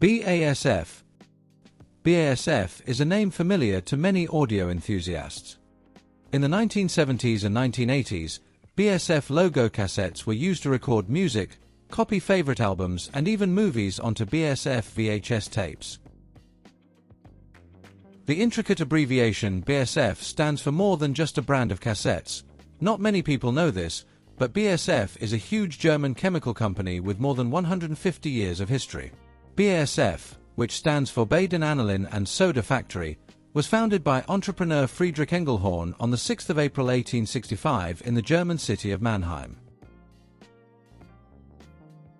BASF. BASF is a name familiar to many audio enthusiasts. In the 1970s and 1980s, BASF logo cassettes were used to record music, copy favorite albums, and even movies onto BASF VHS tapes. The intricate abbreviation BASF stands for more than just a brand of cassettes. Not many people know this, but BASF is a huge German chemical company with more than 150 years of history. BASF, which stands for Baden Aniline and Soda Factory, was founded by entrepreneur Friedrich Engelhorn on the 6th of April 1865 in the German city of Mannheim.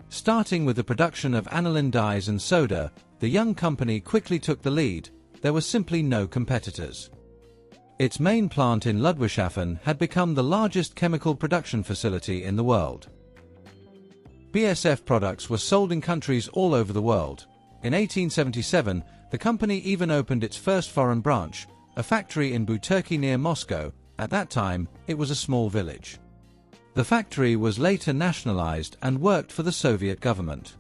Starting with the production of aniline dyes and soda, the young company quickly took the lead. There were simply no competitors. Its main plant in Ludwigshafen had become the largest chemical production facility in the world. BASF products were sold in countries all over the world. In 1877, the company even opened its first foreign branch, a factory in Buturki near Moscow. At that time, it was a small village. The factory was later nationalized and worked for the Soviet government.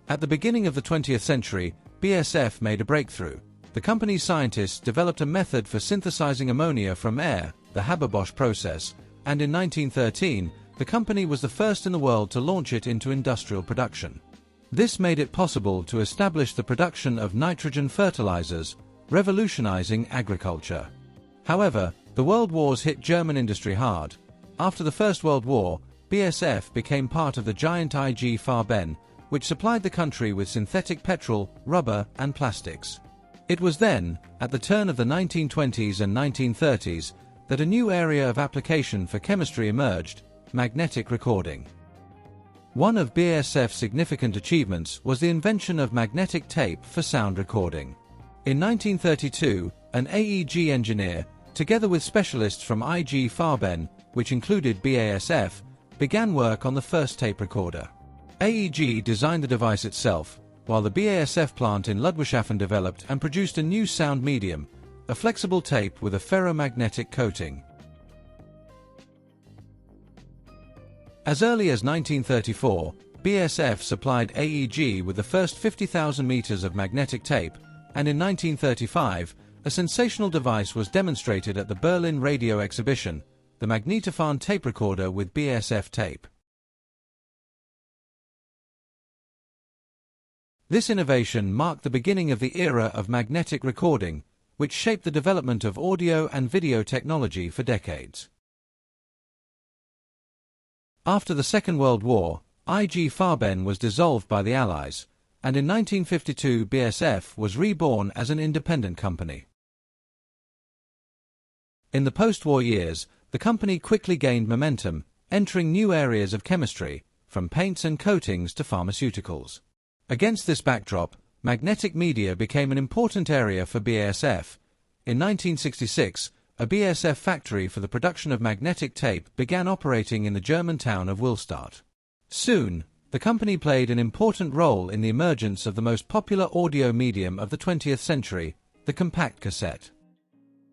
At the beginning of the 20th century, BASF made a breakthrough. The company's scientists developed a method for synthesizing ammonia from air, the Haber-Bosch process, and in 1913, the company was the first in the world to launch it into industrial production. This made it possible to establish the production of nitrogen fertilizers, revolutionizing agriculture. However, the World Wars hit German industry hard. After the First World War, BASF became part of the giant IG Farben, which supplied the country with synthetic petrol, rubber, and plastics. It was then, at the turn of the 1920s and 1930s, that a new area of application for chemistry emerged: magnetic recording. One of BASF's significant achievements was the invention of magnetic tape for sound recording. In 1932, an AEG engineer, together with specialists from IG Farben, which included BASF, began work on the first tape recorder. AEG designed the device itself, while the BASF plant in Ludwigshafen developed and produced a new sound medium, a flexible tape with a ferromagnetic coating. As early as 1934, BASF supplied AEG with the first 50,000 meters of magnetic tape, and in 1935, a sensational device was demonstrated at the Berlin Radio Exhibition, the magnetophone tape recorder with BASF tape. This innovation marked the beginning of the era of magnetic recording, which shaped the development of audio and video technology for decades. After the Second World War, IG Farben was dissolved by the Allies, and in 1952 BASF was reborn as an independent company. In the post-war years, the company quickly gained momentum, entering new areas of chemistry, from paints and coatings to pharmaceuticals. Against this backdrop, magnetic media became an important area for BASF. In 1966, a BASF factory for the production of magnetic tape began operating in the German town of Willstadt. Soon, the company played an important role in the emergence of the most popular audio medium of the 20th century, the compact cassette.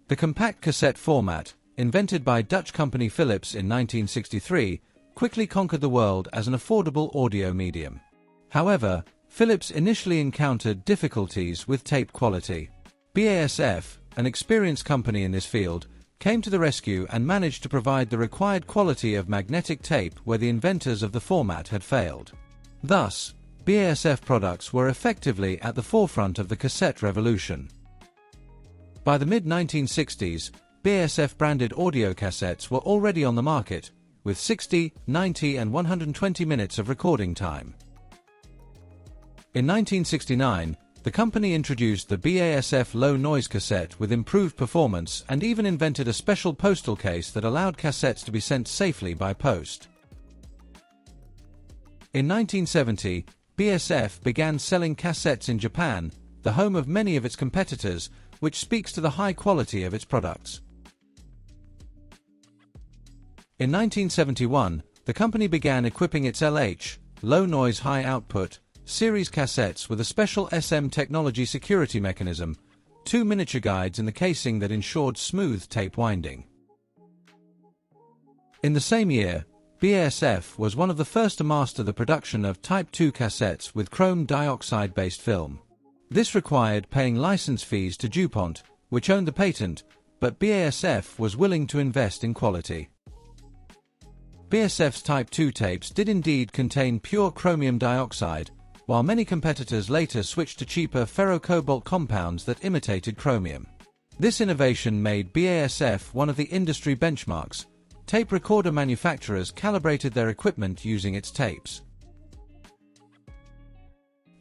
The compact cassette format, invented by Dutch company Philips in 1963, quickly conquered the world as an affordable audio medium. However, Philips initially encountered difficulties with tape quality. BASF, an experienced company in this field, came to the rescue and managed to provide the required quality of magnetic tape where the inventors of the format had failed. Thus, BASF products were effectively at the forefront of the cassette revolution. By the mid-1960s, BASF-branded audio cassettes were already on the market, with 60, 90 and 120 minutes of recording time. In 1969, the company introduced the BASF low-noise cassette with improved performance and even invented a special postal case that allowed cassettes to be sent safely by post. In 1970, BASF began selling cassettes in Japan, the home of many of its competitors, which speaks to the high quality of its products. In 1971, the company began equipping its LH, low-noise high-output, series cassettes with a special SM technology security mechanism, 2 miniature guides in the casing that ensured smooth tape winding. In the same year, BASF was one of the first to master the production of Type II cassettes with chrome dioxide-based film. This required paying license fees to DuPont, which owned the patent, but BASF was willing to invest in quality. BASF's Type II tapes did indeed contain pure chromium dioxide, while many competitors later switched to cheaper ferrocobalt compounds that imitated chromium. This innovation made BASF one of the industry benchmarks. Tape recorder manufacturers calibrated their equipment using its tapes.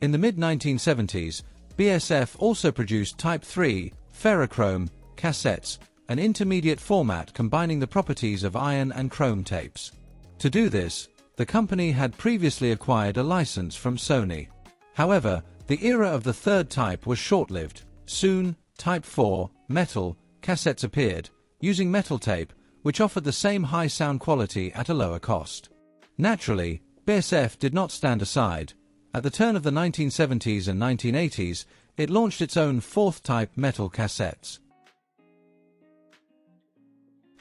In the mid-1970s, BASF also produced Type III ferrochrome cassettes, an intermediate format combining the properties of iron and chrome tapes. To do this, the company had previously acquired a license from Sony. However, the era of the third type was short-lived. Soon, Type IV metal cassettes appeared, using metal tape, which offered the same high sound quality at a lower cost. Naturally, BASF did not stand aside. At the turn of the 1970s and 1980s, it launched its own fourth type metal cassettes.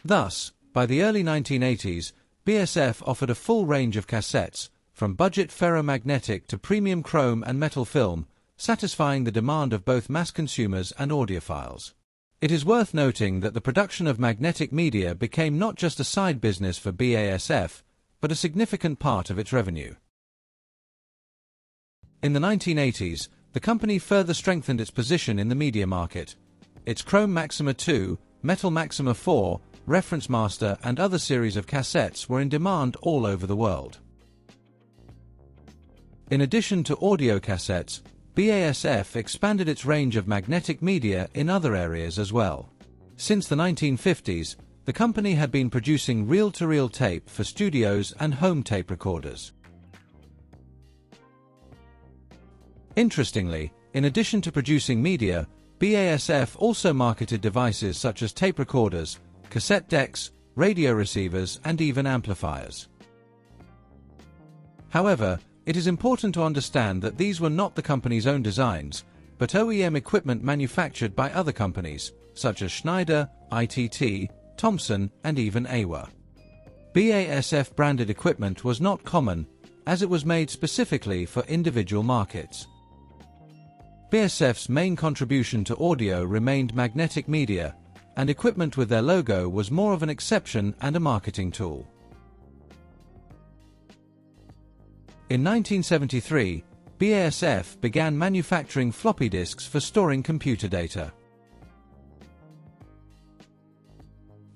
Thus, by the early 1980s, BASF offered a full range of cassettes, from budget ferromagnetic to premium chrome and metal film, satisfying the demand of both mass consumers and audiophiles. It is worth noting that the production of magnetic media became not just a side business for BASF, but a significant part of its revenue. In the 1980s, the company further strengthened its position in the media market. Its Chrome Maxima 2, Metal Maxima 4, Reference Master and other series of cassettes were in demand all over the world. In addition to audio cassettes, BASF expanded its range of magnetic media in other areas as well. Since the 1950s, the company had been producing reel-to-reel tape for studios and home tape recorders. Interestingly, in addition to producing media, BASF also marketed devices such as tape recorders, cassette decks, radio receivers, and even amplifiers. However, it is important to understand that these were not the company's own designs, but OEM equipment manufactured by other companies, such as Schneider, ITT, Thomson, and even AWA. BASF branded equipment was not common, as it was made specifically for individual markets. BASF's main contribution to audio remained magnetic media, and equipment with their logo was more of an exception and a marketing tool. In 1973, BASF began manufacturing floppy disks for storing computer data.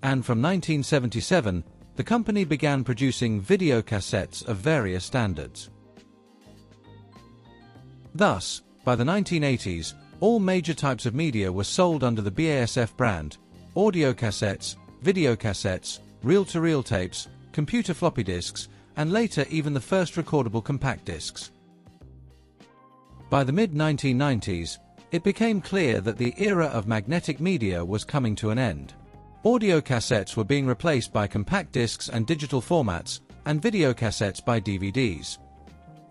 And from 1977, the company began producing video cassettes of various standards. Thus, by the 1980s, all major types of media were sold under the BASF brand: audio cassettes, video cassettes, reel-to-reel tapes, computer floppy disks, and later even the first recordable compact discs. By the mid-1990s, it became clear that the era of magnetic media was coming to an end. Audio cassettes were being replaced by compact discs and digital formats, and video cassettes by DVDs.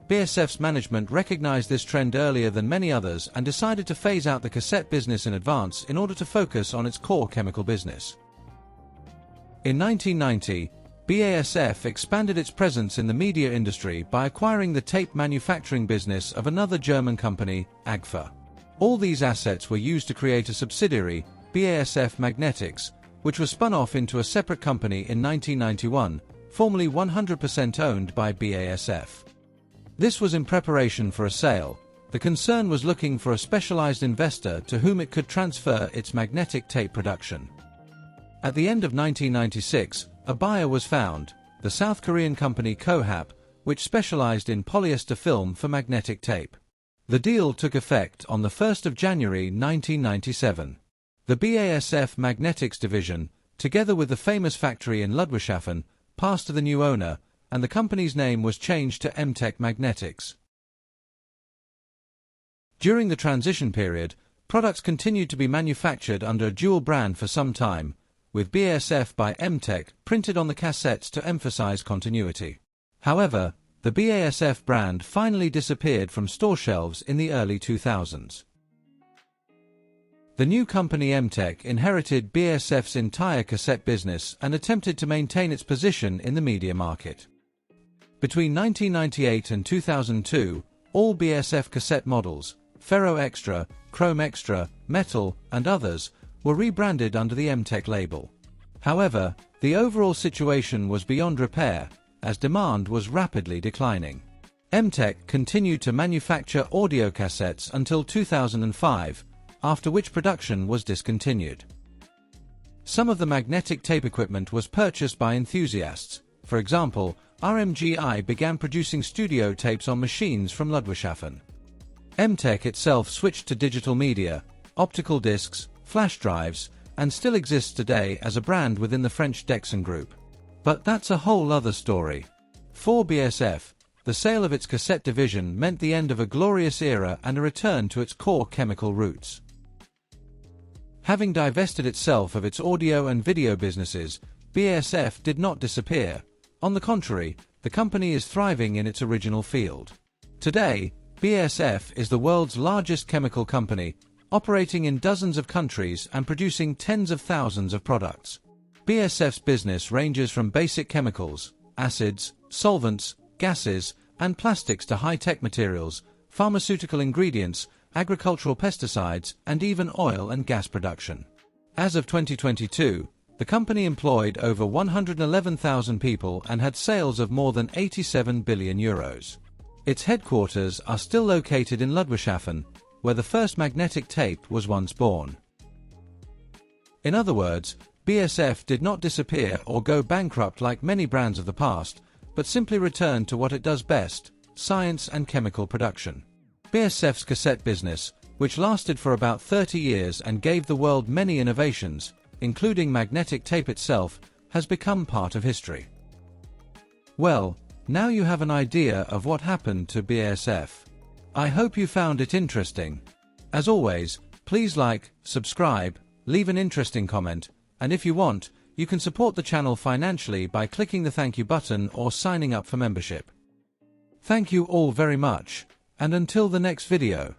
BASF's management recognized this trend earlier than many others and decided to phase out the cassette business in advance in order to focus on its core chemical business. In 1990, BASF expanded its presence in the media industry by acquiring the tape manufacturing business of another German company, AGFA. All these assets were used to create a subsidiary, BASF Magnetics, which was spun off into a separate company in 1991, formerly 100% owned by BASF. This was in preparation for a sale. The concern was looking for a specialized investor to whom it could transfer its magnetic tape production. At the end of 1996, a buyer was found, the South Korean company Kohap, which specialized in polyester film for magnetic tape. The deal took effect on the 1st of January 1997. The BASF Magnetics division, together with the famous factory in Ludwigshafen, passed to the new owner, and the company's name was changed to MTech Magnetics. During the transition period, products continued to be manufactured under a dual brand for some time, with BASF by MTech printed on the cassettes to emphasize continuity. However, the BASF brand finally disappeared from store shelves in the early 2000s. The new company Emtek inherited BASF's entire cassette business and attempted to maintain its position in the media market. Between 1998 and 2002, all BASF cassette models, Ferro Extra, Chrome Extra, Metal, and others, were rebranded under the Emtek label. However, the overall situation was beyond repair, as demand was rapidly declining. Emtek continued to manufacture audio cassettes until 2005, after which production was discontinued. Some of the magnetic tape equipment was purchased by enthusiasts. For example, RMGI began producing studio tapes on machines from Ludwigshafen. Emtek itself switched to digital media, optical discs, flash drives, and still exists today as a brand within the French Dexon Group. But that's a whole other story. For BASF, the sale of its cassette division meant the end of a glorious era and a return to its core chemical roots. Having divested itself of its audio and video businesses, BASF did not disappear. On the contrary, the company is thriving in its original field. Today, BASF is the world's largest chemical company, operating in dozens of countries and producing tens of thousands of products. BASF's business ranges from basic chemicals, acids, solvents, gases, and plastics to high-tech materials, pharmaceutical ingredients, agricultural pesticides, and even oil and gas production. As of 2022, the company employed over 111,000 people and had sales of more than 87 billion euros. Its headquarters are still located in Ludwigshafen, where the first magnetic tape was once born. In other words, BASF did not disappear or go bankrupt like many brands of the past, but simply returned to what it does best: science and chemical production. BASF's cassette business, which lasted for about 30 years and gave the world many innovations, including magnetic tape itself, has become part of history. Well, now you have an idea of what happened to BASF. I hope you found it interesting. As always, please like, subscribe, leave an interesting comment, and if you want, you can support the channel financially by clicking the thank you button or signing up for membership. Thank you all very much, and until the next video.